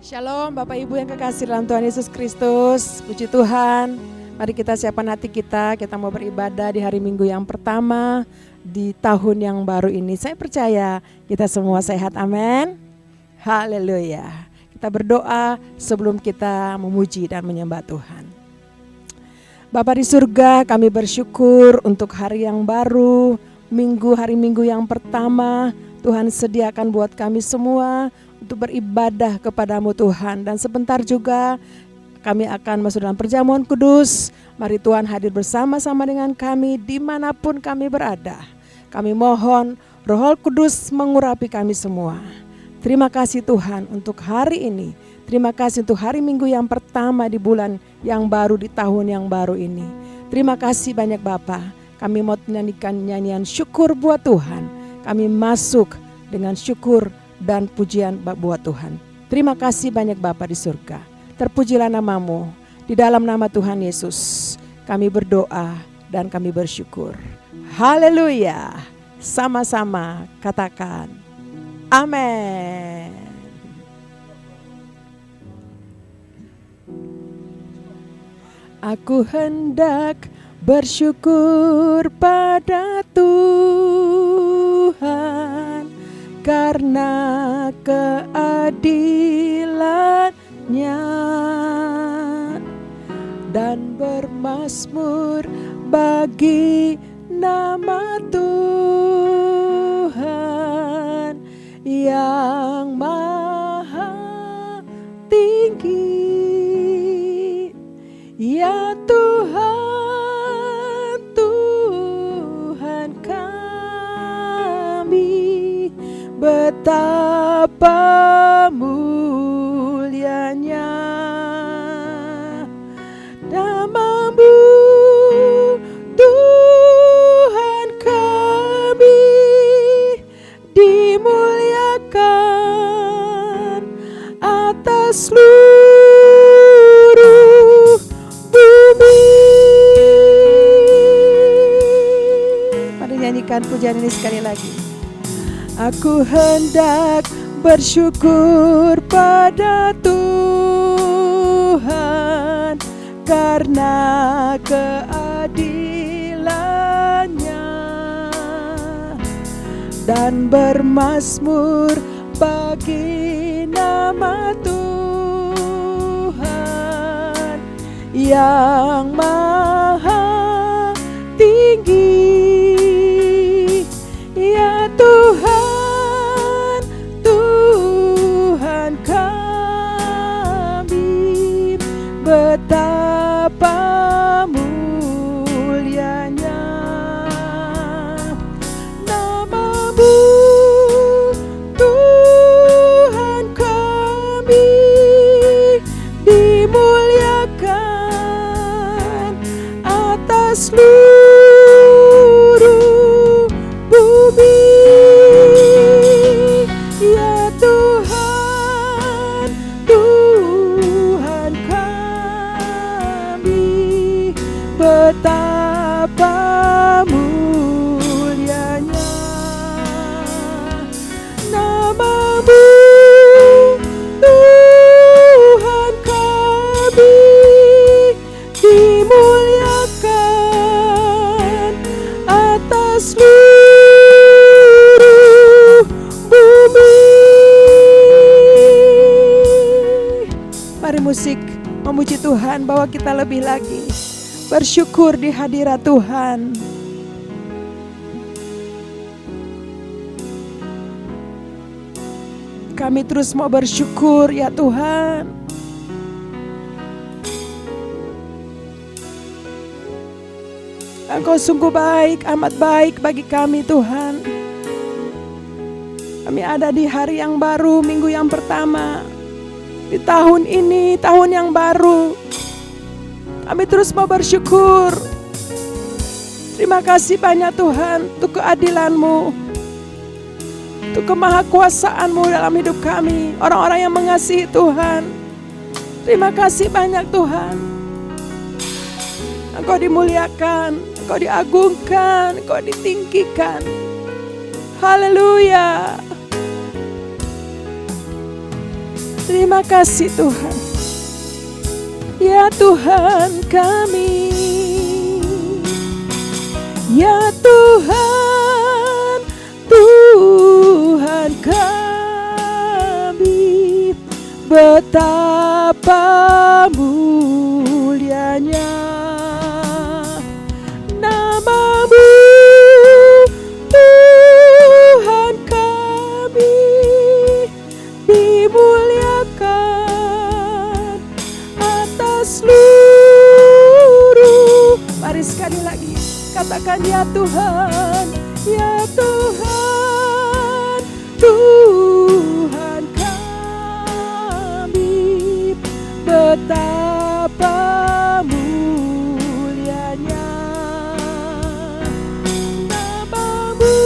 Shalom Bapak Ibu yang kekasih dalam Tuhan Yesus Kristus. Puji Tuhan. Mari kita siapkan hati kita mau beribadah di hari Minggu yang pertama di tahun yang baru ini. Saya percaya kita semua sehat, amin. Haleluya. Kita berdoa sebelum kita memuji dan menyembah Tuhan. Bapa di surga, kami bersyukur untuk hari yang baru, hari Minggu yang pertama. Tuhan sediakan buat kami semua untuk beribadah kepadamu Tuhan. Dan sebentar juga kami akan masuk dalam perjamuan kudus. Mari Tuhan hadir bersama-sama dengan kami dimanapun kami berada. Kami mohon Roh Kudus mengurapi kami semua. Terima kasih Tuhan untuk hari ini. Terima kasih untuk hari Minggu yang pertama di bulan yang baru, di tahun yang baru ini. Terima kasih banyak Bapa. Kami mau menyanyikan nyanyian syukur buat Tuhan. Kami masuk dengan syukur dan pujian buat Tuhan. Terima kasih banyak Bapa di surga. Terpujilah namamu. Di dalam nama Tuhan Yesus kami berdoa dan kami bersyukur. Haleluya. Sama-sama katakan amin. Aku hendak bersyukur pada Tuhan karena keadilan-Nya dan bermazmur bagi nama Tuhan yang maha tinggi. Ya Tuhan, Tuhan kami, betapa mulianya nama-Mu, Tuhan kami, dimuliakan atas seluruh bumi. Mari nyanyikan pujian ini sekali lagi. Aku hendak bersyukur pada Tuhan karena keadilan-Nya dan bermazmur bagi nama Tuhan yang maha tinggi. Ya Tuhan, Tuhan kami, betapa mulianya nama-Mu, Tuhan kami, dimuliakan atas seluruh bumi. Ya Tuhan, Tuhan kami, betapa mulianya nama-Mu, Tuhan kami, dimuliakan atas seluruh bumi. Mari musik memuji Tuhan, bahwa kita lebih lagi bersyukur di hadirat Tuhan. Kami terus mau bersyukur ya Tuhan. Engkau sungguh baik, amat baik bagi kami Tuhan. Kami ada di hari yang baru, minggu yang pertama di tahun ini, tahun yang baru. Kami terus mau bersyukur. Terima kasih banyak Tuhan untuk keadilan-Mu, untuk kemahakuasaan-Mu dalam hidup kami, orang-orang yang mengasihi Tuhan. Terima kasih banyak Tuhan. Engkau dimuliakan, Engkau diagungkan, Engkau ditinggikan. Haleluya. Terima kasih Tuhan. Ya Tuhan kami, ya Tuhan, Tuhan kami, betapa mulianya nama-Mu, Tuhan kami, dimuliakan atas seluruh. Mari sekali lagi katakan ya Tuhan, ya Tuhan, Tuhan kami, betapa mulianya nama-Mu,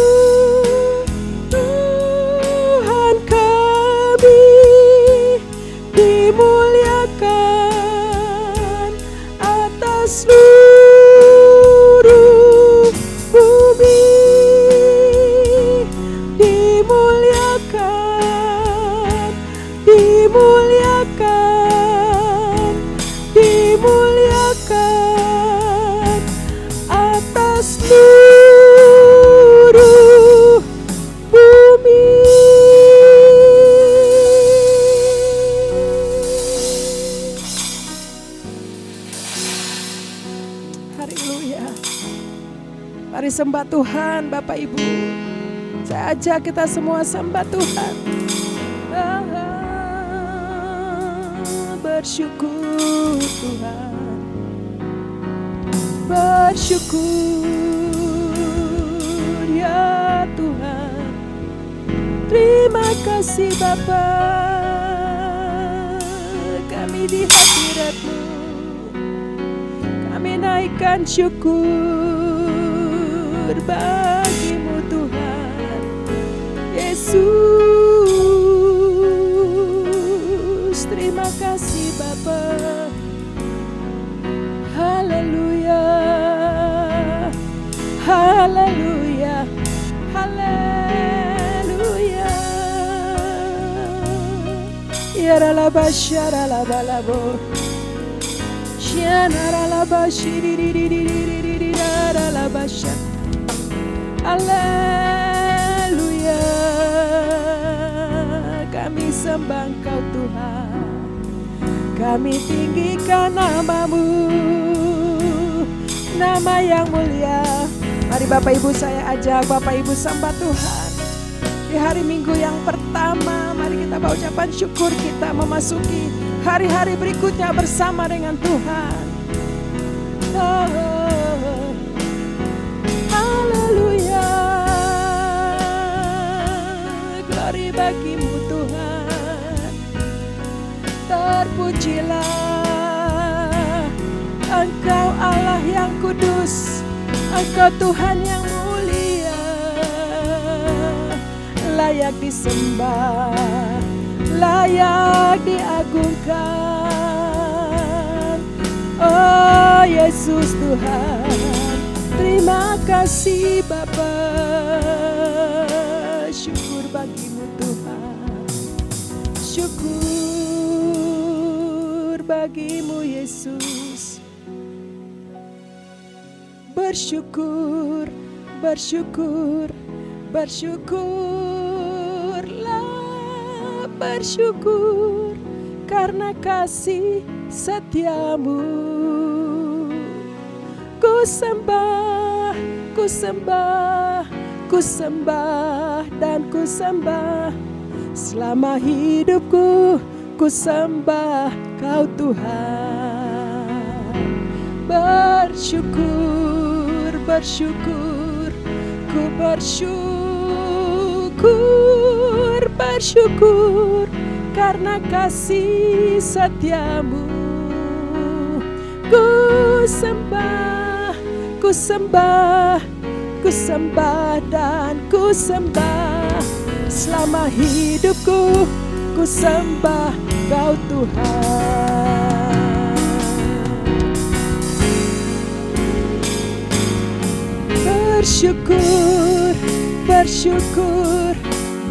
Tuhan kami, dimuliakan atas seluruh bumi, dimuliakan, dimuliakan, dimuliakan atas seluruh bumi. Haleluya. Mari sembah Tuhan Bapak Ibu. Saya ajak kita semua sembah Tuhan. Bersyukur Tuhan, bersyukur ya Tuhan. Terima kasih Bapa, kami di hadirat-Mu, kami naikkan syukur bagi-Mu Tuhan Yesus. Terima kasih Bapa. Haleluya, haleluya, haleluya. Ya ralaba syaralaba labo, syanaralaba shiririririririri ralaba syar. Haleluya, kami sembah Engkau Tuhan, kami tinggikan nama-Mu, nama yang mulia. Mari Bapak Ibu saya ajak Bapak Ibu sembah Tuhan. Di hari Minggu yang pertama, mari kita bawa ucapan syukur kita memasuki hari-hari berikutnya bersama dengan Tuhan. Haleluya, glory bagi-Mu Tuhan. Terpujilah Engkau Allah yang kudus, Engkau Tuhan yang mulia, layak disembah, layak diagungkan. Oh Yesus Tuhan, terima kasih Bapa. Syukur bagi-Mu Tuhan, syukur bagi-Mu Yesus. Bersyukur, bersyukur, bersyukurlah, bersyukur karena kasih setia-Mu. Ku sembah, ku sembah, ku sembah dan ku sembah selama hidupku. Ku sembah Kau Tuhan. Bersyukur, bersyukur, ku bersyukur, bersyukur karena kasih setia-Mu. Ku sembah, ku sembah, ku sembah dan ku sembah selama hidupku. Ku sembah Kau Tuhan. Bersyukur, bersyukur,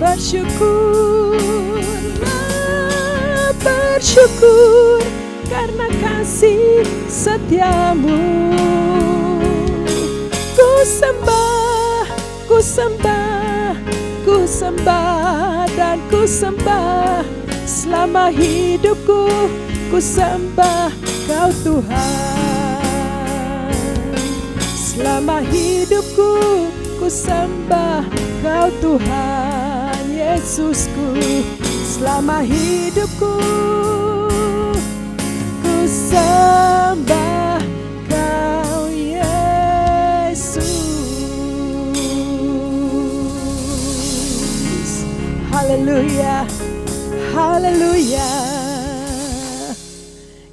bersyukurlah, bersyukur karena kasih setiamu. Ku sembah, ku sembah, ku sembah dan ku sembah. Selama hidupku ku sembah Kau Tuhan. Selama hidupku ku sembah Kau Tuhan Yesusku. Selama hidupku ku sembah Kau Yesus. Haleluya, haleluya.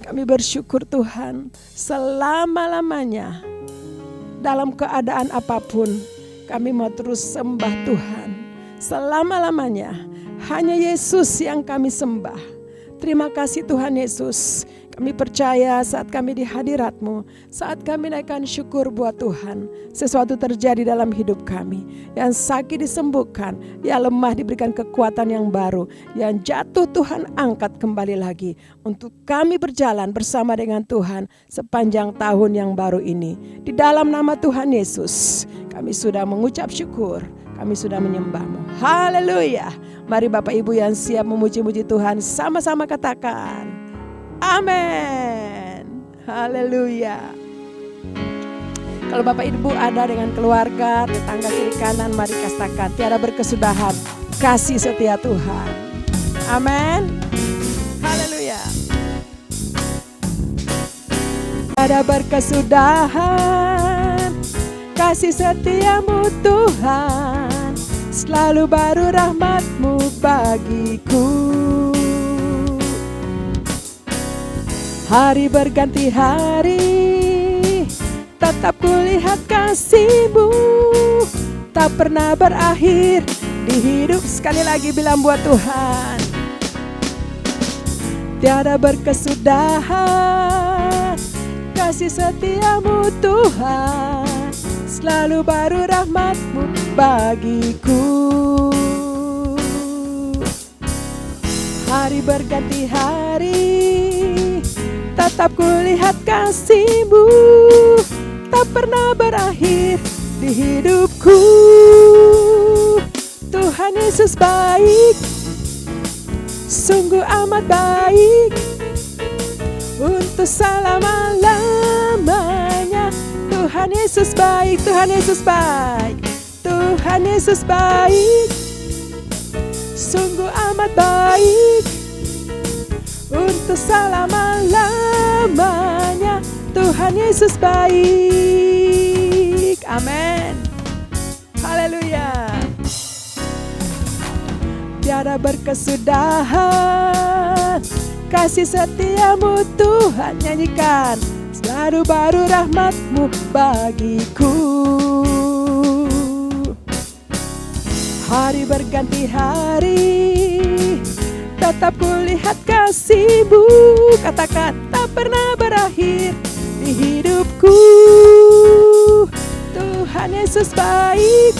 Kami bersyukur Tuhan, selama-lamanya dalam keadaan apapun kami mau terus sembah Tuhan. Selama-lamanya hanya Yesus yang kami sembah. Terima kasih Tuhan Yesus. Kami percaya saat kami di hadirat-Mu, saat kami naikkan syukur buat Tuhan, sesuatu terjadi dalam hidup kami. Yang sakit disembuhkan, yang lemah diberikan kekuatan yang baru, yang jatuh Tuhan angkat kembali lagi. Untuk kami berjalan bersama dengan Tuhan sepanjang tahun yang baru ini. Di dalam nama Tuhan Yesus, kami sudah mengucap syukur, kami sudah menyembah-Mu. Haleluya. Mari Bapak Ibu yang siap memuji-muji Tuhan, sama-sama katakan amin. Haleluya. Kalau Bapak Ibu ada dengan keluarga, tetangga kiri kanan, mari katakan tiada berkesudahan kasih setia Tuhan. Amin. Haleluya. Tiada berkesudahan kasih setiamu Tuhan. Selalu baru rahmat-Mu bagiku. Hari berganti hari, tetap kulihat kasih-Mu. Tak pernah berakhir di hidup. Sekali lagi bilang buat Tuhan. Tiada berkesudahan kasih setiamu Tuhan. Selalu baru rahmat-Mu bagiku. Hari berganti hari, tetap kulihat kasih-Mu. Tak pernah berakhir di hidupku. Tuhan Yesus baik, sungguh amat baik, untuk selama-lamanya. Tuhan Yesus baik, Tuhan Yesus baik, Tuhan Yesus baik, sungguh amat baik, untuk selama-lamanya. Tuhan Yesus baik. Amin. Haleluya. Tiada berkesudahan kasih setiamu Tuhan. Nyanyikan. Selalu baru rahmat-Mu bagiku. Hari berganti hari, tetap kulihat kasih-Mu. Katakan tak pernah berakhir di hidupku. Tuhan Yesus baik,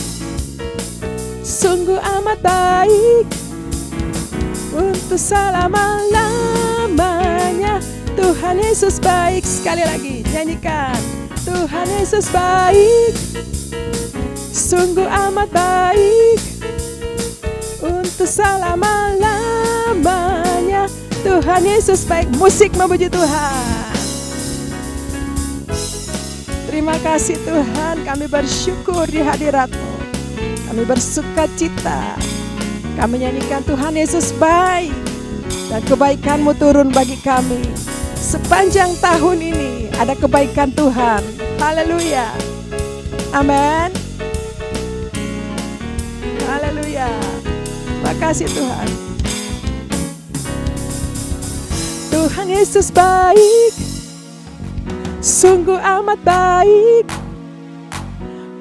sungguh amat baik, untuk selama-lamanya. Tuhan Yesus baik. Sekali lagi nyanyikan. Tuhan Yesus baik, sungguh amat baik, untuk selama-lamanya. Tuhan Yesus baik. Musik memuji Tuhan. Terima kasih Tuhan, kami bersyukur di hadirat-Mu. Kami bersuka cita. Kami nyanyikan Tuhan Yesus baik, dan kebaikan-Mu turun bagi kami. Sepanjang tahun ini ada kebaikan Tuhan. Haleluya. Amin. Haleluya. Terima kasih Tuhan. Tuhan Yesus baik, sungguh amat baik,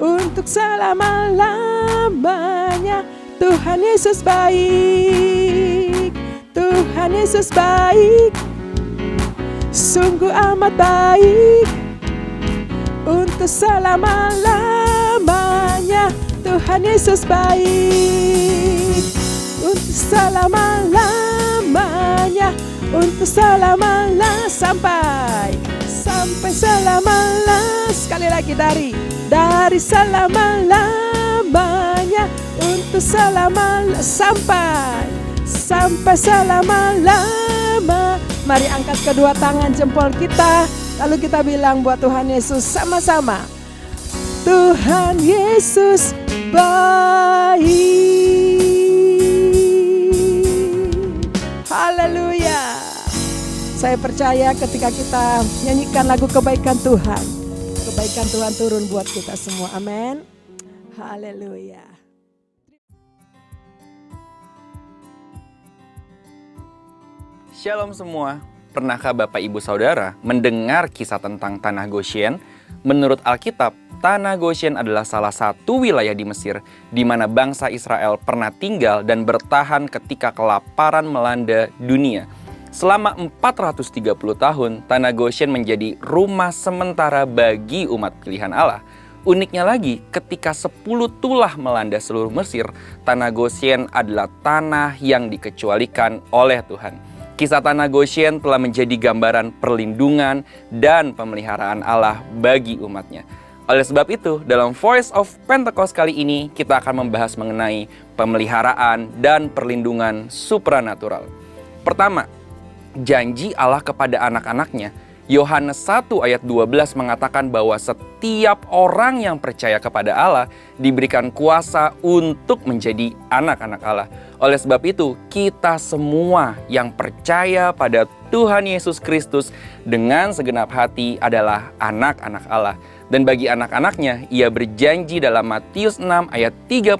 untuk selama-lamanya. Tuhan Yesus baik, Tuhan Yesus baik, sungguh amat baik, untuk selama-lamanya. Tuhan Yesus baik, untuk selama-lamanya. untuk selama-lamanya, sampai selama-lamanya. Sekali lagi, dari selama-lamanya untuk sampai selama-lama. Mari angkat kedua tangan jempol kita, lalu kita bilang buat Tuhan Yesus sama-sama. Tuhan Yesus baik. Haleluya. Saya percaya ketika kita nyanyikan lagu kebaikan Tuhan turun buat kita semua. Amin. Haleluya. Shalom semua. Pernahkah Bapak Ibu Saudara mendengar kisah tentang Tanah Goshen? Menurut Alkitab, Tanah Goshen adalah salah satu wilayah di Mesir di mana bangsa Israel pernah tinggal dan bertahan ketika kelaparan melanda dunia. Selama 430 tahun, Tanah Goshen menjadi rumah sementara bagi umat pilihan Allah. Uniknya lagi, ketika 10 tulah melanda seluruh Mesir, Tanah Goshen adalah tanah yang dikecualikan oleh Tuhan. Kisah Tanah Goshen telah menjadi gambaran perlindungan dan pemeliharaan Allah bagi umatnya. Oleh sebab itu, dalam Voice of Pentecost kali ini, kita akan membahas mengenai pemeliharaan dan perlindungan supranatural. Pertama, janji Allah kepada anak-anaknya. Yohanes 1 ayat 12 mengatakan bahwa setiap orang yang percaya kepada Allah diberikan kuasa untuk menjadi anak-anak Allah. Oleh sebab itu, kita semua yang percaya pada Tuhan Yesus Kristus dengan segenap hati adalah anak-anak Allah. Dan bagi anak-anaknya, ia berjanji dalam Matius 6 ayat 31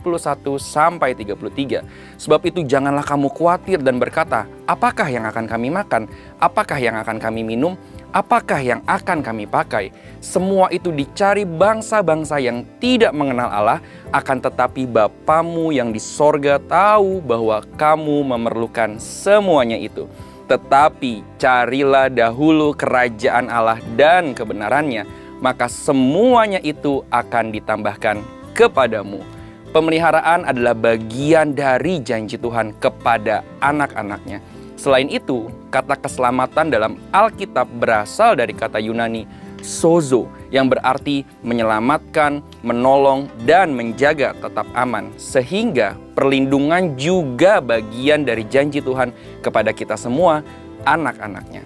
sampai 33. Sebab itu janganlah kamu khawatir dan berkata, apakah yang akan kami makan? Apakah yang akan kami minum? Apakah yang akan kami pakai? Semua itu dicari bangsa-bangsa yang tidak mengenal Allah, akan tetapi Bapamu yang di sorga tahu bahwa kamu memerlukan semuanya itu. Tetapi carilah dahulu kerajaan Allah dan kebenarannya, maka semuanya itu akan ditambahkan kepadamu. Pemeliharaan adalah bagian dari janji Tuhan kepada anak-anaknya. Selain itu, kata keselamatan dalam Alkitab berasal dari kata Yunani sozo, yang berarti menyelamatkan, menolong, dan menjaga tetap aman. Sehingga perlindungan juga bagian dari janji Tuhan kepada kita semua, anak-anaknya.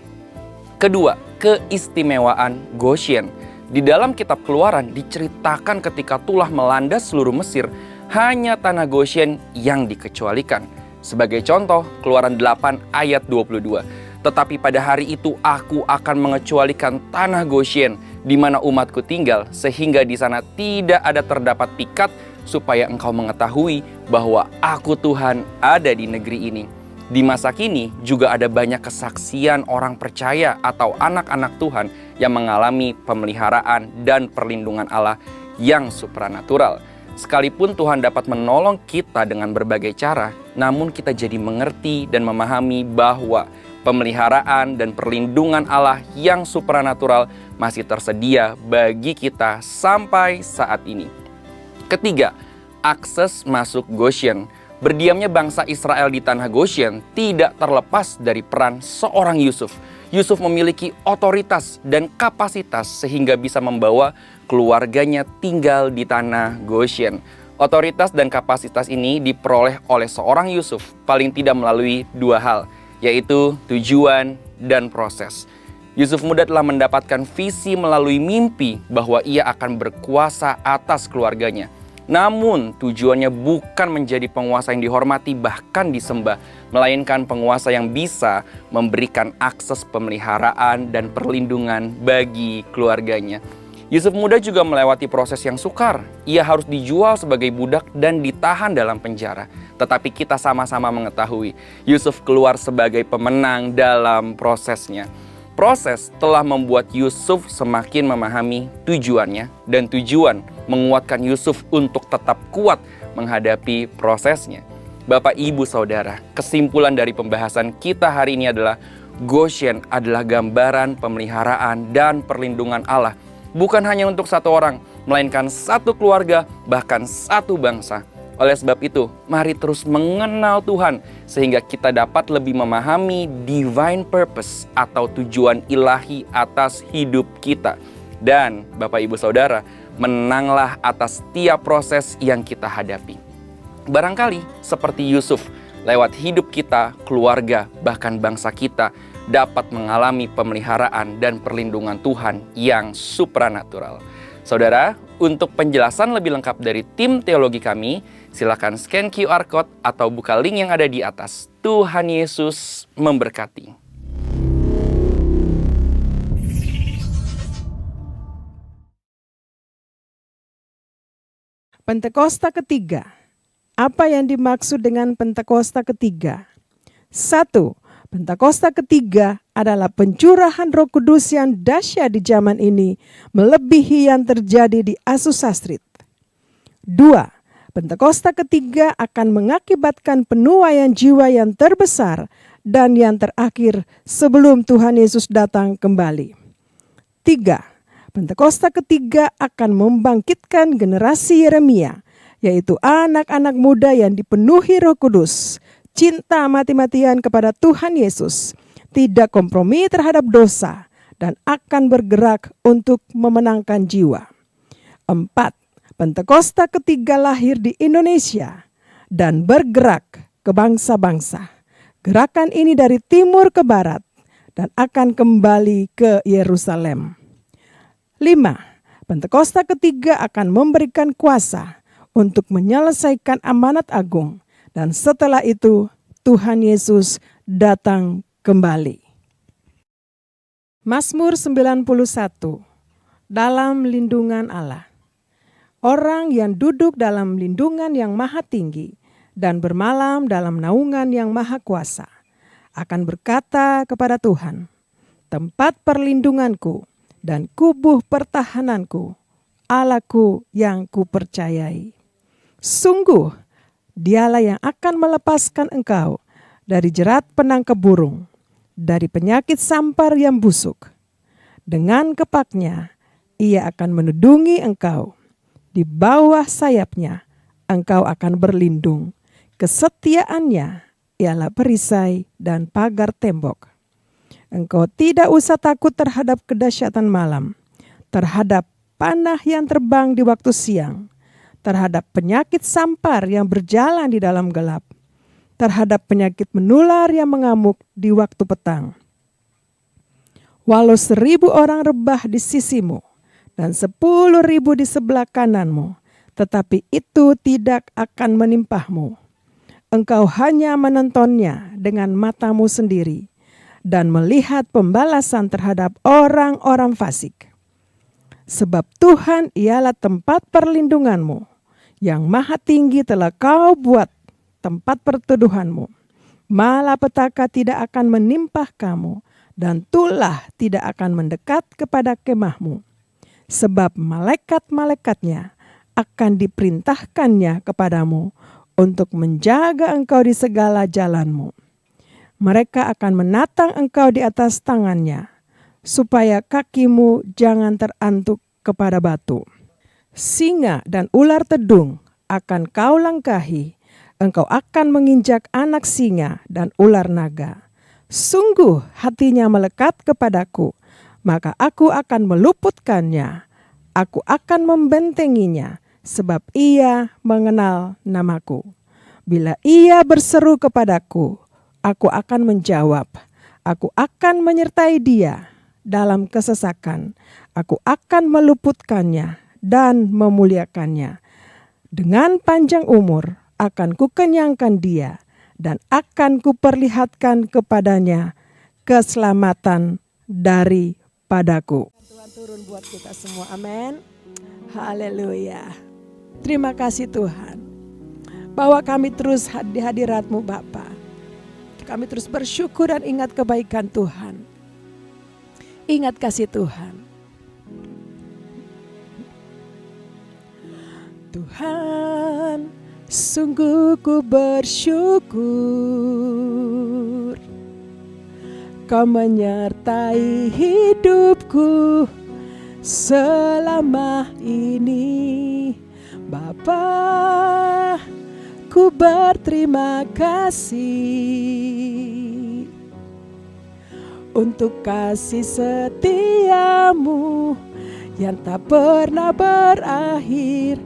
Kedua, keistimewaan Goshen. Di dalam kitab Keluaran diceritakan ketika tulah melanda seluruh Mesir, hanya Tanah Goshen yang dikecualikan. Sebagai contoh, Keluaran 8 ayat 22. Tetapi pada hari itu aku akan mengecualikan Tanah Goshen di mana umatku tinggal, sehingga di sana tidak ada terdapat pikat, supaya engkau mengetahui bahwa aku Tuhan ada di negeri ini. Di masa kini juga ada banyak kesaksian orang percaya atau anak-anak Tuhan yang mengalami pemeliharaan dan perlindungan Allah yang supranatural. Sekalipun Tuhan dapat menolong kita dengan berbagai cara, namun kita jadi mengerti dan memahami bahwa pemeliharaan dan perlindungan Allah yang supranatural masih tersedia bagi kita sampai saat ini. Ketiga, akses masuk Goshen. Berdiamnya bangsa Israel di tanah Goshen tidak terlepas dari peran seorang Yusuf. Yusuf memiliki otoritas dan kapasitas sehingga bisa membawa keluarganya tinggal di tanah Goshen. Otoritas dan kapasitas ini diperoleh oleh seorang Yusuf paling tidak melalui dua hal, yaitu tujuan dan proses. Yusuf muda telah mendapatkan visi melalui mimpi bahwa ia akan berkuasa atas keluarganya. Namun tujuannya bukan menjadi penguasa yang dihormati bahkan disembah, melainkan penguasa yang bisa memberikan akses pemeliharaan dan perlindungan bagi keluarganya. Yusuf muda juga melewati proses yang sukar. Ia harus dijual sebagai budak dan ditahan dalam penjara. Tetapi kita sama-sama mengetahui, Yusuf keluar sebagai pemenang dalam prosesnya. Proses telah membuat Yusuf semakin memahami tujuannya, dan tujuan menguatkan Yusuf untuk tetap kuat menghadapi prosesnya. Bapak, Ibu, Saudara, kesimpulan dari pembahasan kita hari ini adalah Goshen adalah gambaran pemeliharaan dan perlindungan Allah. Bukan hanya untuk satu orang, melainkan satu keluarga, bahkan satu bangsa. Oleh sebab itu, mari terus mengenal Tuhan sehingga kita dapat lebih memahami divine purpose atau tujuan ilahi atas hidup kita. Dan Bapak Ibu Saudara, menanglah atas setiap proses yang kita hadapi. Barangkali seperti Yusuf, lewat hidup kita, keluarga, bahkan bangsa kita dapat mengalami pemeliharaan dan perlindungan Tuhan yang supranatural. Saudara, untuk penjelasan lebih lengkap dari tim teologi kami, silakan scan QR Code atau buka link yang ada di atas. Tuhan Yesus memberkati. Pentakosta ketiga. Apa yang dimaksud dengan Pentakosta ketiga? 1. Pentakosta ketiga adalah pencurahan Roh Kudus yang dahsyat di zaman ini, melebihi yang terjadi di Azusa Street. 2. Pentakosta ketiga akan mengakibatkan penuaian jiwa yang terbesar dan yang terakhir sebelum Tuhan Yesus datang kembali. 3. Pentakosta ketiga akan membangkitkan generasi Yeremia, yaitu anak-anak muda yang dipenuhi Roh Kudus, cinta mati-matian kepada Tuhan Yesus, tidak kompromi terhadap dosa, dan akan bergerak untuk memenangkan jiwa. 4. Pentakosta ketiga lahir di Indonesia dan bergerak ke bangsa-bangsa. Gerakan ini dari timur ke barat dan akan kembali ke Yerusalem. 5. Pentakosta ketiga akan memberikan kuasa untuk menyelesaikan amanat agung. Dan setelah itu, Tuhan Yesus datang kembali. Mazmur 91. Dalam lindungan Allah. Orang yang duduk dalam lindungan yang maha tinggi dan bermalam dalam naungan yang maha kuasa akan berkata kepada Tuhan, tempat perlindunganku dan kubuh pertahananku, Allahku yang kupercayai. Sungguh, Dialah yang akan melepaskan engkau dari jerat penangkap burung, dari penyakit sampar yang busuk. Dengan kepaknya, ia akan menudungi engkau. Di bawah sayapnya, engkau akan berlindung. Kesetiaannya ialah perisai dan pagar tembok. Engkau tidak usah takut terhadap kedahsyatan malam, terhadap panah yang terbang di waktu siang, terhadap penyakit sampar yang berjalan di dalam gelap, terhadap penyakit menular yang mengamuk di waktu petang. Walau 1.000 orang rebah di sisimu dan 10.000 di sebelah kananmu, tetapi itu tidak akan menimpahmu. Engkau hanya menontonnya dengan matamu sendiri dan melihat pembalasan terhadap orang-orang fasik. Sebab Tuhan ialah tempat perlindunganmu, yang maha tinggi telah kau buat tempat perteduhanmu. Malapetaka tidak akan menimpa kamu, dan tulah tidak akan mendekat kepada kemahmu. Sebab malaikat-malaikatnya akan diperintahkannya kepadamu untuk menjaga engkau di segala jalanmu. Mereka akan menatang engkau di atas tangannya, supaya kakimu jangan terantuk kepada batu. Singa dan ular tedung akan kau langkahi, engkau akan menginjak anak singa dan ular naga. Sungguh hatinya melekat kepadaku, maka aku akan meluputkannya. Aku akan membentenginya, sebab ia mengenal namaku. Bila ia berseru kepadaku, aku akan menjawab. Aku akan menyertai dia dalam kesesakan. Aku akan meluputkannya dan memuliakannya. Dengan panjang umur akan kukenyangkan dia dan akan kuperlihatkan kepadanya keselamatan daripadaku. Tuhan turun buat kita semua, amin. Haleluya. Terima kasih Tuhan, bahwa kami terus di hadirat-Mu Bapa. Kami terus bersyukur dan ingat kebaikan Tuhan. Ingat kasih Tuhan. Tuhan, sungguh ku bersyukur Kau menyertai hidupku selama ini, Bapa. ku berterima kasih untuk kasih setiamu yang tak pernah berakhir.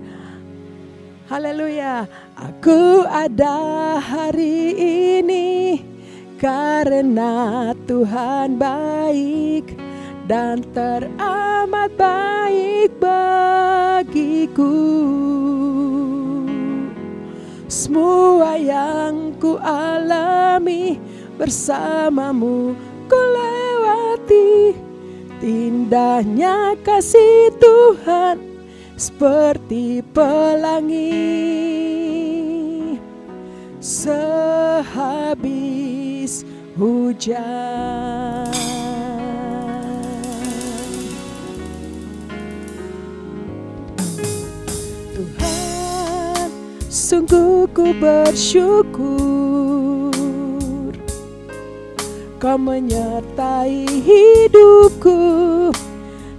Haleluya. Aku ada hari ini karena Tuhan baik dan teramat baik bagiku. Semua yang ku alami bersamamu ku lewati. Indahnya kasih Tuhan seperti pelangi sehabis hujan. Tuhan, sungguh ku bersyukur Kau menyertai hidupku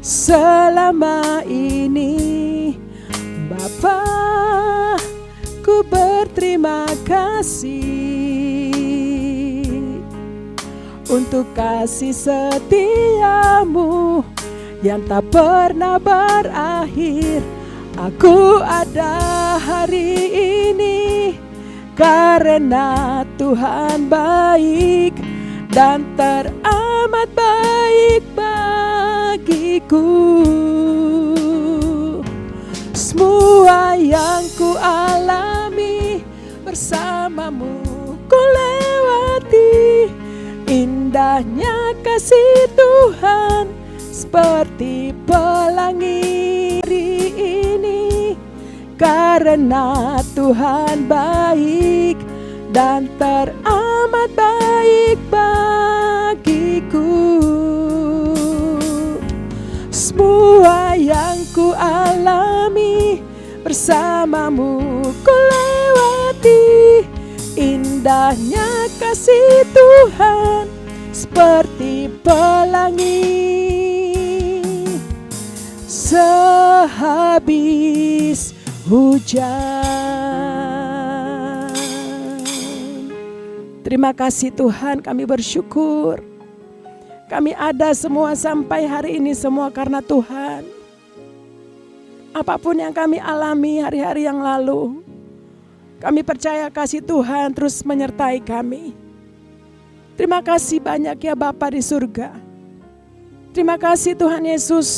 selama ini. Bapa, ku berterima kasih untuk kasih setiamu yang tak pernah berakhir. Aku ada hari ini karena Tuhan baik dan teramat baik bagiku. Semua yang ku alami bersamamu ku lewati. Indahnya kasih Tuhan seperti pelangi hari ini karena Tuhan baik dan teramat baik bagiku. Semua yang ku alami bersamamu ku lewati. Indahnya kasih Tuhan seperti pelangi sehabis hujan. Terima kasih Tuhan, kami bersyukur. Kami ada semua sampai hari ini semua karena Tuhan. Apapun yang kami alami hari-hari yang lalu, kami percaya kasih Tuhan terus menyertai kami. Terima kasih banyak ya Bapa di surga. Terima kasih Tuhan Yesus.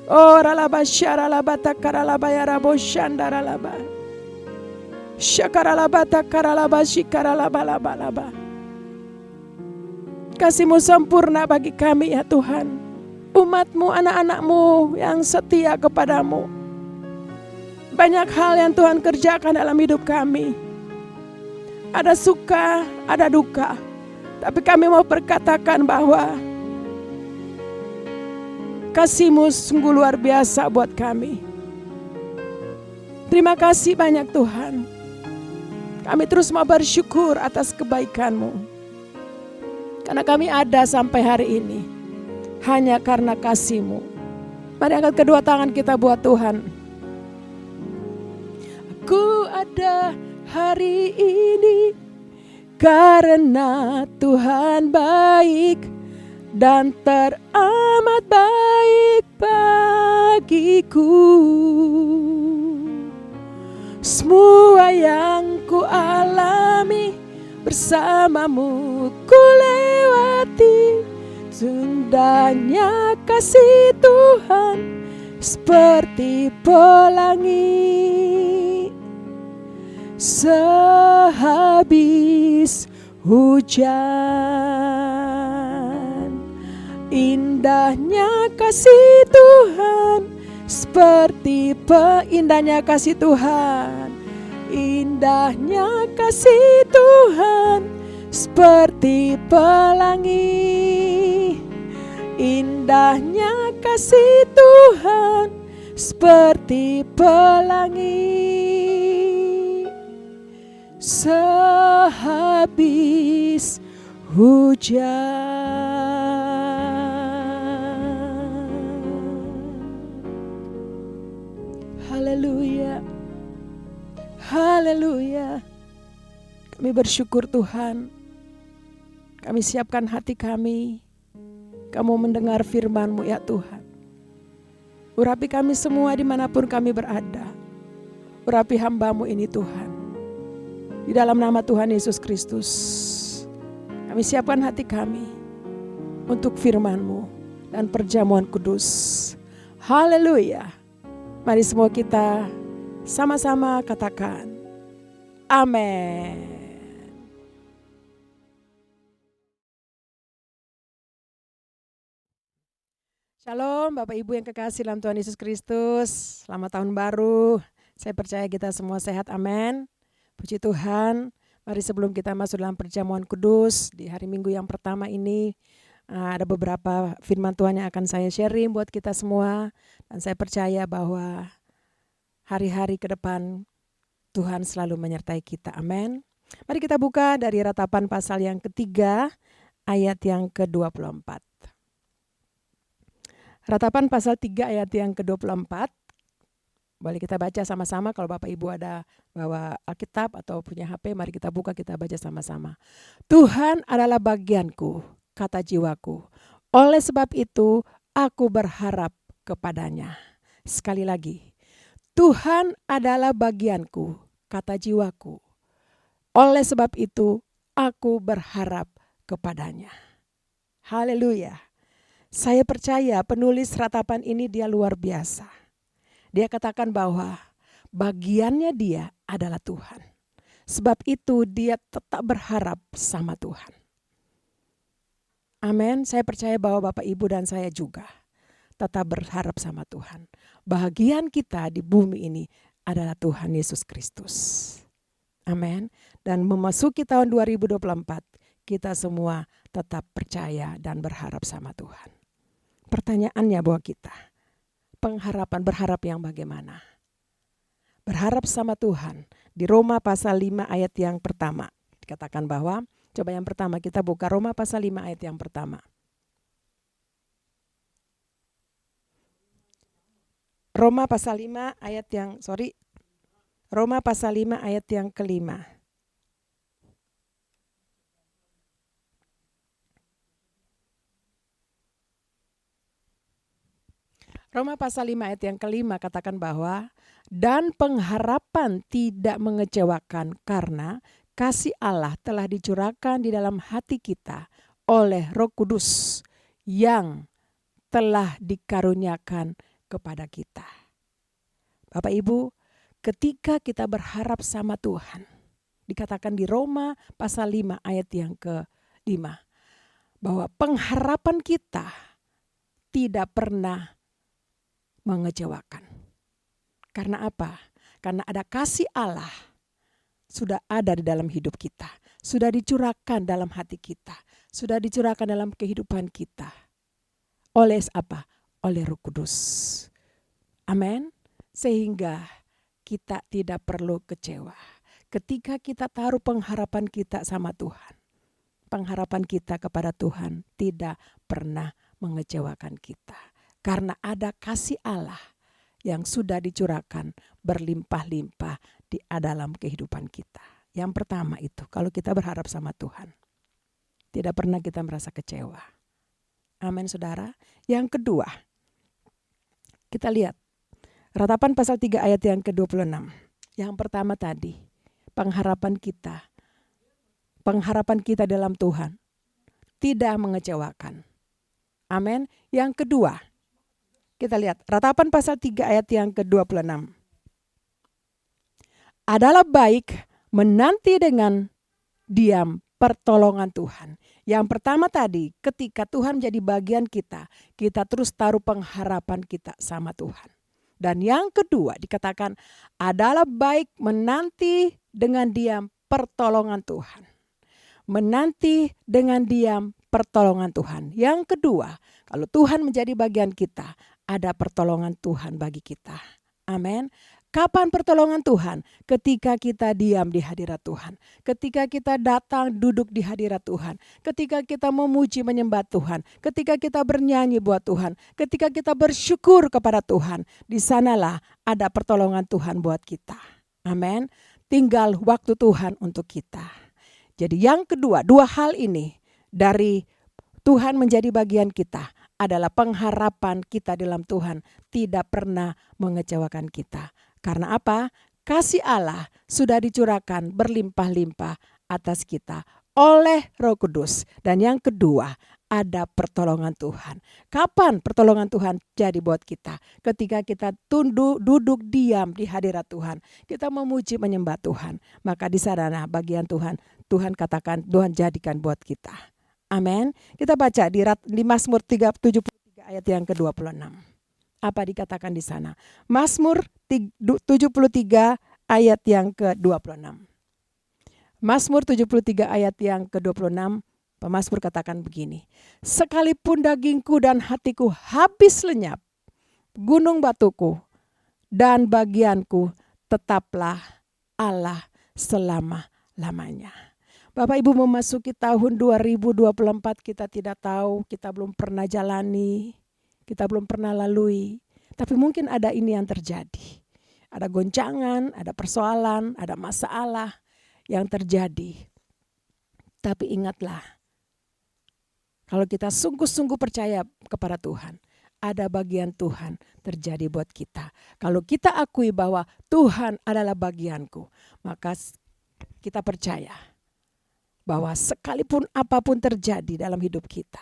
Oh ralaba syaralaba takaralaba yarabo shandaralaba. Syakaralaba takaralaba shikaralaba laba laba. Kasih-Mu sempurna bagi kami ya Tuhan. Umat-Mu, anak-anak-Mu yang setia kepadamu. Banyak hal yang Tuhan kerjakan dalam hidup kami. Ada suka, ada duka. Tapi kami mau berkatakan bahwa kasih-Mu sungguh luar biasa buat kami. Terima kasih banyak Tuhan. Kami terus mau bersyukur atas kebaikan-Mu. Karena kami ada sampai hari ini hanya karena kasih-Mu. Mari angkat kedua tangan kita buat Tuhan. Aku ada hari ini karena Tuhan baik dan teramat baik bagiku. Semua yang ku alami bersamamu ku lewati. Indahnya kasih Tuhan seperti pelangi sehabis hujan. Indahnya kasih Tuhan seperti indahnya kasih Tuhan. Indahnya kasih Tuhan seperti pelangi. Indahnya kasih Tuhan seperti pelangi sehabis hujan. Haleluya. Haleluya. Kami bersyukur Tuhan. Kami siapkan hati kami. Kamu mendengar firman-Mu ya Tuhan. Urapi kami semua dimanapun kami berada. Urapi hamba-Mu ini Tuhan. Di dalam nama Tuhan Yesus Kristus. Kami siapkan hati kami untuk firman-Mu dan perjamuan kudus. Haleluya. Mari semua kita sama-sama katakan amin. Shalom Bapak Ibu yang kekasih dalam Tuhan Yesus Kristus. Selamat tahun baru. Saya percaya kita semua sehat, amin. Puji Tuhan. Mari sebelum kita masuk dalam perjamuan kudus di hari Minggu yang pertama ini, ada beberapa firman Tuhan yang akan saya sharing buat kita semua. Dan saya percaya bahwa hari-hari ke depan Tuhan selalu menyertai kita, amin. Mari kita buka dari Ratapan pasal yang ketiga ayat yang ke-24. Ratapan pasal 3 ayat yang ke-24. Boleh kita baca sama-sama. Kalau Bapak Ibu ada bawa Alkitab atau punya HP, mari kita buka, kita baca sama-sama. Tuhan adalah bagianku, kata jiwaku. Oleh sebab itu aku berharap kepadanya. Sekali lagi. Tuhan adalah bagianku, kata jiwaku. Oleh sebab itu aku berharap kepadanya. Haleluya. Saya percaya penulis ratapan ini dia luar biasa. Dia katakan bahwa bagiannya dia adalah Tuhan. Sebab itu dia tetap berharap sama Tuhan. Amin. Saya percaya bahwa Bapak Ibu dan saya juga tetap berharap sama Tuhan. Bagian kita di bumi ini adalah Tuhan Yesus Kristus. Amin. Dan memasuki tahun 2024, kita semua tetap percaya dan berharap sama Tuhan. Pertanyaannya buat kita, pengharapan berharap yang bagaimana? Berharap sama Tuhan. Di Roma pasal 5 ayat yang pertama. Dikatakan bahwa, coba yang pertama kita buka Roma pasal 5 ayat yang pertama. Roma pasal 5 ayat yang kelima. Roma pasal 5 ayat yang kelima katakan bahwa dan pengharapan tidak mengecewakan karena kasih Allah telah dicurahkan di dalam hati kita oleh Roh Kudus yang telah dikaruniakan kepada kita. Bapak Ibu, ketika kita berharap sama Tuhan, dikatakan di Roma pasal 5 ayat yang ke-5 bahwa pengharapan kita tidak pernah mengecewakan. Karena apa? Karena ada kasih Allah sudah ada di dalam hidup kita. Sudah dicurahkan dalam hati kita. Sudah dicurahkan dalam kehidupan kita. Oleh apa? Oleh Roh Kudus. Amin. Sehingga kita tidak perlu kecewa. Ketika kita taruh pengharapan kita sama Tuhan. Pengharapan kita kepada Tuhan tidak pernah mengecewakan kita. Karena ada kasih Allah yang sudah dicurahkan berlimpah-limpah di dalam kehidupan kita. Yang pertama itu, kalau kita berharap sama Tuhan, tidak pernah kita merasa kecewa. Amin saudara. Yang kedua, kita lihat Ratapan pasal 3 ayat yang ke-26. Yang pertama tadi, pengharapan kita dalam Tuhan tidak mengecewakan. Amin. Yang kedua, kita lihat Ratapan pasal 3 ayat yang ke-26. Adalah baik menanti dengan diam pertolongan Tuhan. Yang pertama tadi, ketika Tuhan menjadi bagian kita, kita terus taruh pengharapan kita sama Tuhan. Dan yang kedua dikatakan adalah baik menanti dengan diam pertolongan Tuhan. Menanti dengan diam pertolongan Tuhan. Yang kedua, kalau Tuhan menjadi bagian kita, ada pertolongan Tuhan bagi kita. Amin. Kapan pertolongan Tuhan? Ketika kita diam di hadirat Tuhan. Ketika kita datang duduk di hadirat Tuhan. Ketika kita memuji menyembah Tuhan. Ketika kita bernyanyi buat Tuhan. Ketika kita bersyukur kepada Tuhan. Di sanalah ada pertolongan Tuhan buat kita. Amin. tinggal waktu Tuhan untuk kita. Jadi yang kedua, dua hal ini dari Tuhan menjadi bagian kita adalah pengharapan kita dalam Tuhan tidak pernah mengecewakan kita. Karena apa? Kasih Allah sudah dicurahkan berlimpah-limpah atas kita oleh Roh Kudus. Dan yang kedua, ada pertolongan Tuhan. Kapan pertolongan Tuhan jadi buat kita? Ketika kita duduk diam di hadirat Tuhan. Kita memuji menyembah Tuhan. Maka di sana bagian Tuhan katakan, Tuhan jadikan buat kita. Amin. Kita baca di Mazmur 73 ayat yang ke-26. Apa dikatakan di sana? Mazmur 73 ayat yang ke-26. Mazmur 73 ayat yang ke-26. Pemazmur katakan begini, sekalipun dagingku dan hatiku habis lenyap, gunung batuku dan bagianku tetaplah Allah selama-lamanya. Bapak Ibu memasuki tahun 2024, kita tidak tahu, kita belum pernah jalani, kita belum pernah lalui. Tapi mungkin ada ini yang terjadi. Ada goncangan, ada persoalan, ada masalah yang terjadi. Tapi ingatlah, kalau kita sungguh-sungguh percaya kepada Tuhan, ada bagian Tuhan terjadi buat kita. Kalau kita akui bahwa Tuhan adalah bagianku, maka kita percaya bahwa sekalipun apapun terjadi dalam hidup kita,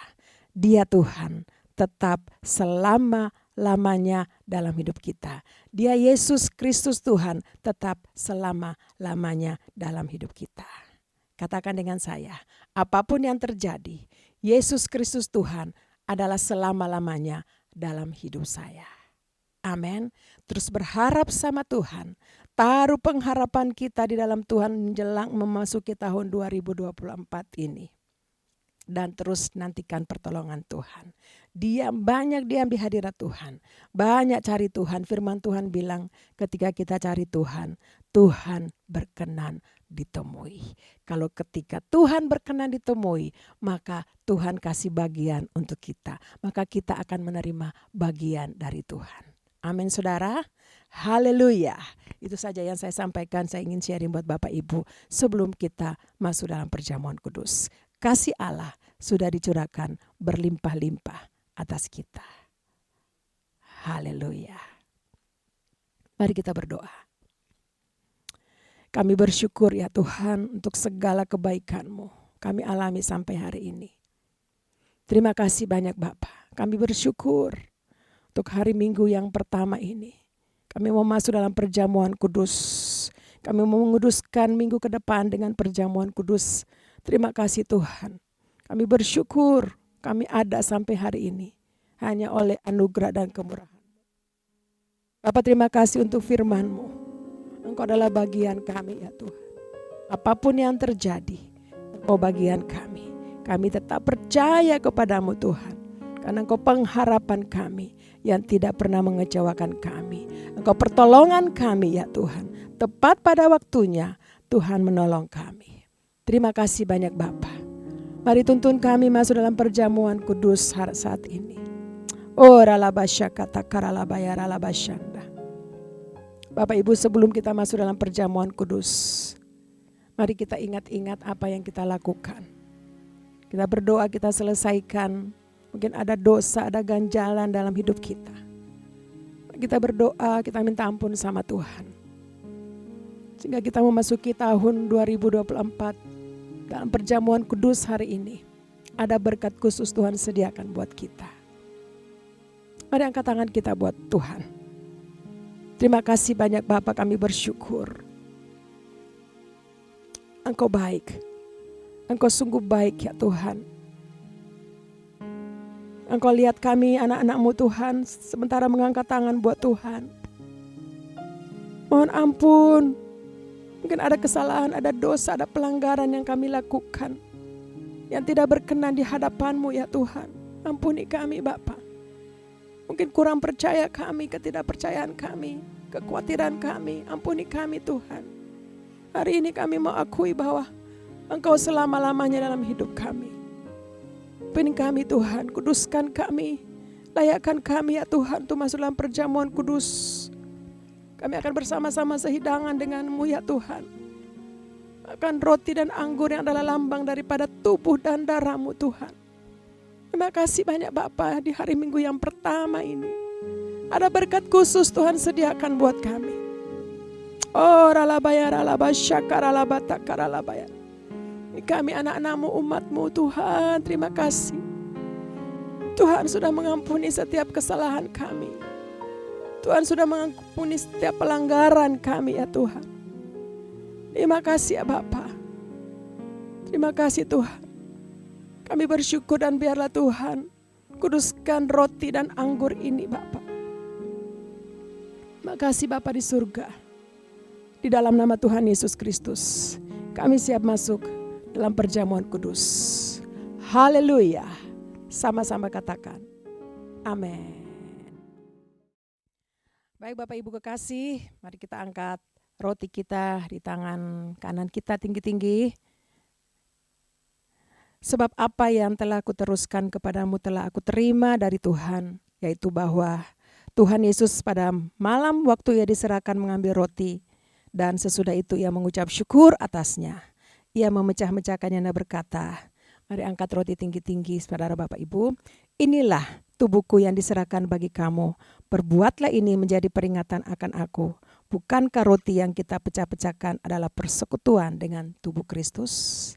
Dia Tuhan tetap selama-lamanya dalam hidup kita. Dia Yesus Kristus Tuhan tetap selama-lamanya dalam hidup kita. Katakan dengan saya, apapun yang terjadi, Yesus Kristus Tuhan adalah selama-lamanya dalam hidup saya. Amin. Terus berharap sama Tuhan. Taruh pengharapan kita di dalam Tuhan menjelang memasuki tahun 2024 ini. Dan terus nantikan pertolongan Tuhan. Banyak diam di hadirat Tuhan. Banyak cari Tuhan. Firman Tuhan bilang ketika kita cari Tuhan, Tuhan berkenan ditemui. Kalau ketika Tuhan berkenan ditemui, maka Tuhan kasih bagian untuk kita. Maka kita akan menerima bagian dari Tuhan. Amin saudara. Haleluya. Itu saja yang saya sampaikan. Saya ingin sharing buat Bapak Ibu sebelum kita masuk dalam perjamuan kudus. Kasih Allah sudah dicurahkan berlimpah-limpah atas kita. Haleluya. Mari kita berdoa. Kami bersyukur ya Tuhan untuk segala kebaikan-Mu. Kami alami sampai hari ini. Terima kasih banyak Bapa. Kami bersyukur untuk hari Minggu yang pertama ini. Kami mau masuk dalam perjamuan kudus. Kami mau menguduskan minggu ke depan dengan perjamuan kudus. Terima kasih Tuhan. Kami bersyukur kami ada sampai hari ini. Hanya oleh anugerah dan kemurahan. Bapak terima kasih untuk firman-Mu. Engkau adalah bagian kami ya Tuhan. Apapun yang terjadi, Engkau bagian kami. Kami tetap percaya kepadamu Tuhan. Karena Engkau pengharapan kami yang tidak pernah mengecewakan kami. Engkau pertolongan kami ya Tuhan. Tepat pada waktunya Tuhan menolong kami. Terima kasih banyak Bapa. Mari tuntun kami masuk dalam perjamuan kudus saat ini. Bapak Ibu sebelum kita masuk dalam perjamuan kudus, mari kita ingat-ingat apa yang kita lakukan. Kita berdoa, kita selesaikan. Mungkin ada dosa, ada ganjalan dalam hidup kita. Kita berdoa, kita minta ampun sama Tuhan. Sehingga kita memasuki tahun 2024 dalam perjamuan kudus hari ini. Ada berkat khusus Tuhan sediakan buat kita. Mari angkat tangan kita buat Tuhan. Terima kasih banyak Bapa, kami bersyukur. Engkau baik. Engkau sungguh baik ya Tuhan. Engkau lihat kami anak-anak-Mu Tuhan sementara mengangkat tangan buat Tuhan. Mohon ampun. Mungkin ada kesalahan, ada dosa, ada pelanggaran yang kami lakukan. Yang tidak berkenan di hadapan-Mu ya Tuhan. Ampuni kami Bapa. Mungkin kurang percaya kami, ketidakpercayaan kami, kekhawatiran kami. Ampuni kami Tuhan. Hari ini kami mau akui bahwa Engkau selama-lamanya dalam hidup kami. Pimpin kami Tuhan, kuduskan kami. Layakkan kami ya Tuhan untuk masuk dalam perjamuan kudus. Kami akan bersama-sama sehidangan dengan-Mu ya Tuhan. Makan roti dan anggur yang adalah lambang daripada tubuh dan darah-Mu Tuhan. Terima kasih banyak Bapa, di hari Minggu yang pertama ini ada berkat khusus Tuhan sediakan buat kami. Oh ralabaya ralabashaka ralabataka ralabaya. Kami anak-anak-Mu, umat-Mu Tuhan, terima kasih. Tuhan sudah mengampuni setiap kesalahan kami. Tuhan sudah mengampuni setiap pelanggaran kami ya Tuhan. Terima kasih ya Bapa. Terima kasih Tuhan. Kami bersyukur dan biarlah Tuhan kuduskan roti dan anggur ini Bapa. Terima kasih Bapa di surga. Di dalam nama Tuhan Yesus Kristus, kami siap masuk dalam perjamuan kudus. Haleluya. Sama-sama katakan. Amin. Baik Bapak Ibu kekasih, mari kita angkat roti kita di tangan kanan kita tinggi-tinggi. Sebab apa yang telah aku teruskan kepadamu telah aku terima dari Tuhan, yaitu bahwa Tuhan Yesus pada malam waktu ia diserahkan mengambil roti, dan sesudah itu ia mengucap syukur atasnya. Ia memecah-mecahkannya dan berkata, mari angkat roti tinggi-tinggi saudara Bapak Ibu. Inilah tubuhku yang diserahkan bagi kamu. Perbuatlah ini menjadi peringatan akan aku. Bukankah roti yang kita pecah-pecahkan adalah persekutuan dengan tubuh Kristus?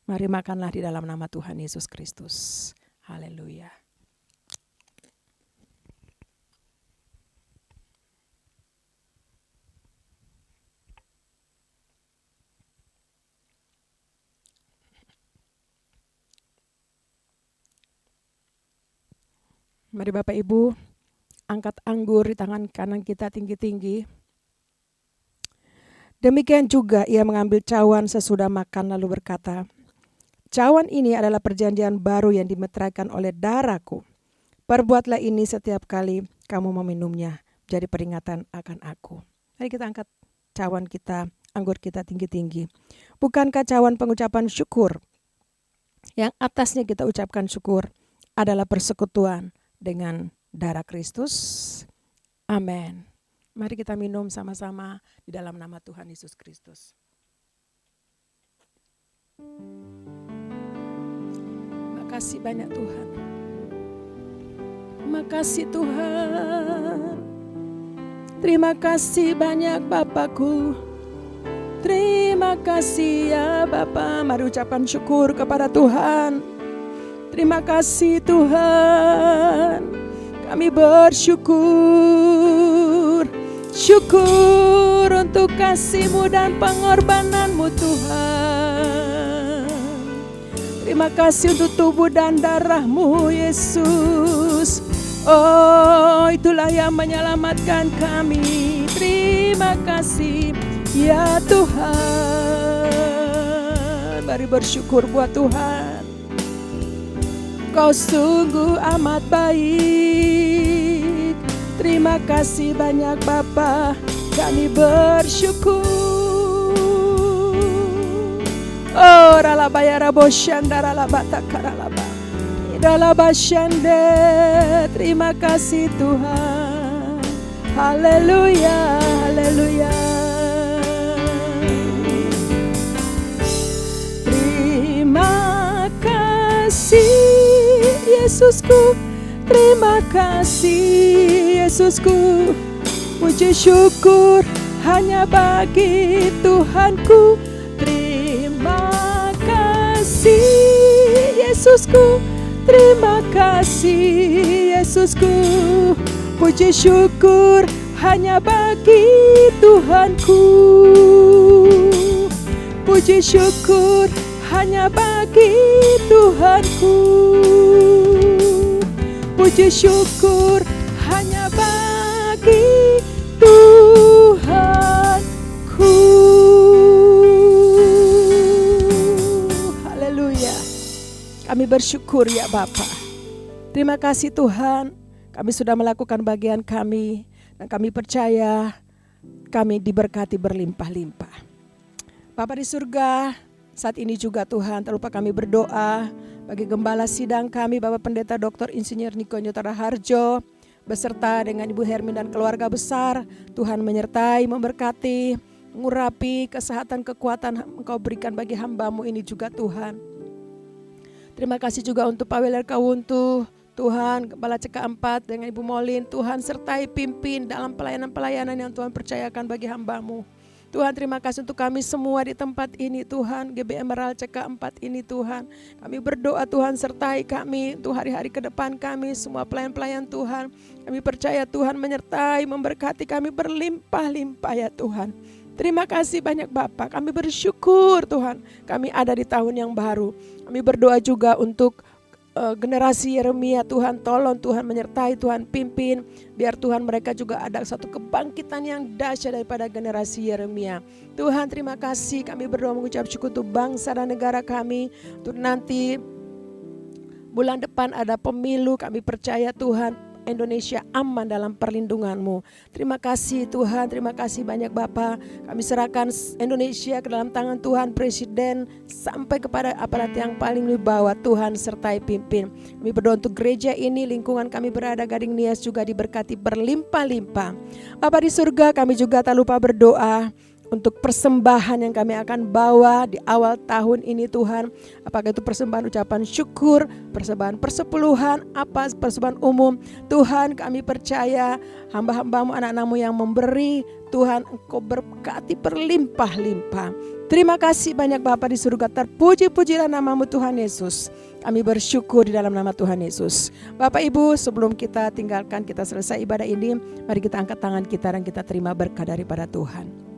Mari makanlah di dalam nama Tuhan Yesus Kristus. Haleluya. Mari Bapak Ibu, angkat anggur di tangan kanan kita tinggi-tinggi. Demikian juga ia mengambil cawan sesudah makan lalu berkata, cawan ini adalah perjanjian baru yang dimeteraikan oleh darahku. Perbuatlah ini setiap kali kamu meminumnya, jadi peringatan akan aku. Mari kita angkat cawan kita, anggur kita tinggi-tinggi. Bukankah cawan pengucapan syukur yang atasnya kita ucapkan syukur adalah persekutuan dengan darah Kristus? Amin. Mari kita minum sama-sama di dalam nama Tuhan Yesus Kristus. Makasih banyak Tuhan. Makasih Tuhan. Terima kasih banyak Bapakku. Terima kasih ya Bapa. Mari ucapkan syukur kepada Tuhan. Terima kasih Tuhan. Kami bersyukur. Syukur untuk kasih-Mu dan pengorbanan-Mu Tuhan. Terima kasih untuk tubuh dan darah-Mu Yesus. Oh itulah yang menyelamatkan kami. Terima kasih ya Tuhan. Mari bersyukur buat Tuhan. Kau sungguh amat baik. Terima kasih banyak Bapa, kami bersyukur. Oh ralabaya rabosyanda ralabata karalaba. Ralabasyande, terima kasih Tuhan. Haleluya, haleluya. Terima kasih Yesusku. Terima kasih Yesusku. Puji syukur hanya bagi Tuhanku. Terima kasih Yesusku. Terima kasih Yesusku. Puji syukur hanya bagi Tuhanku. Puji syukur hanya bagi Tuhanku. Puji syukur hanya bagi Tuhanku. Haleluya. Kami bersyukur ya Bapa. Terima kasih Tuhan. Kami sudah melakukan bagian kami. Dan kami percaya kami diberkati berlimpah-limpah. Bapa di surga, saat ini juga Tuhan, tak lupa kami berdoa bagi gembala sidang kami, Bapak Pendeta Dr. Insinyur Niko Nyotara Harjo, beserta dengan Ibu Hermin dan keluarga besar. Tuhan menyertai, memberkati, ngurapi kesehatan, kekuatan Engkau berikan bagi hamba-Mu ini juga Tuhan. Terima kasih juga untuk Pak Weler Kawuntu, Tuhan, Kepala CK4 dengan Ibu Molin, Tuhan sertai pimpin dalam pelayanan-pelayanan yang Tuhan percayakan bagi hamba-Mu. Tuhan, terima kasih untuk kami semua di tempat ini Tuhan, GB Emerald CK4 ini Tuhan. Kami berdoa Tuhan sertai kami untuk hari-hari ke depan kami, semua pelayan-pelayan Tuhan. Kami percaya Tuhan menyertai, memberkati kami berlimpah-limpah ya Tuhan. Terima kasih banyak Bapak, kami bersyukur Tuhan, kami ada di tahun yang baru. Kami berdoa juga untuk generasi Yeremia, Tuhan tolong, Tuhan menyertai, Tuhan pimpin, biar Tuhan mereka juga ada satu kebangkitan yang dahsyat daripada generasi Yeremia. Tuhan terima kasih, kami berdoa mengucap syukur untuk bangsa dan negara kami, untuk nanti bulan depan ada pemilu, kami percaya Tuhan Indonesia aman dalam perlindungan-Mu. Terima kasih Tuhan, terima kasih banyak Bapa. Kami serahkan Indonesia ke dalam tangan Tuhan, Presiden sampai kepada aparat yang paling di bawah. Tuhan sertai pimpin. Kami berdoa untuk gereja ini, lingkungan kami berada, Gading Nias juga diberkati berlimpah-limpah. Bapa di surga, kami juga tak lupa berdoa untuk persembahan yang kami akan bawa di awal tahun ini Tuhan. Apakah itu persembahan ucapan syukur, persembahan persepuluhan, apa persembahan umum. Tuhan kami percaya hamba-hamba-Mu, anak-anak-Mu yang memberi, Tuhan Engkau berkati berlimpah-limpah. Terima kasih banyak Bapa di surga, terpuji-pujilah nama-Mu Tuhan Yesus. Kami bersyukur di dalam nama Tuhan Yesus. Bapak Ibu, sebelum kita tinggalkan, kita selesai ibadah ini, mari kita angkat tangan kita dan kita terima berkah daripada Tuhan.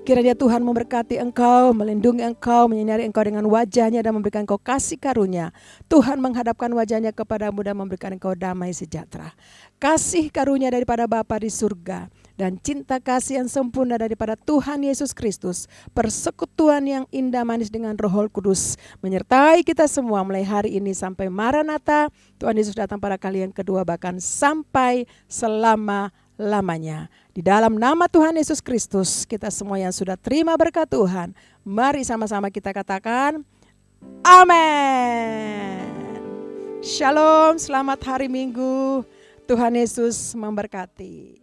Kiranya Tuhan memberkati engkau, melindungi engkau, menyinari engkau dengan wajah-Nya dan memberikan engkau kasih karunia. Tuhan menghadapkan wajah-Nya kepadamu dan memberikan engkau damai sejahtera. Kasih karunia daripada Bapa di surga dan cinta kasih yang sempurna daripada Tuhan Yesus Kristus, persekutuan yang indah manis dengan Roh Kudus menyertai kita semua mulai hari ini sampai Maranatha. Tuhan Yesus datang pada kali yang kedua, bahkan sampai selama-lamanya. Di dalam nama Tuhan Yesus Kristus, kita semua yang sudah terima berkat Tuhan, mari sama-sama kita katakan amin. Shalom, selamat hari Minggu. Tuhan Yesus memberkati.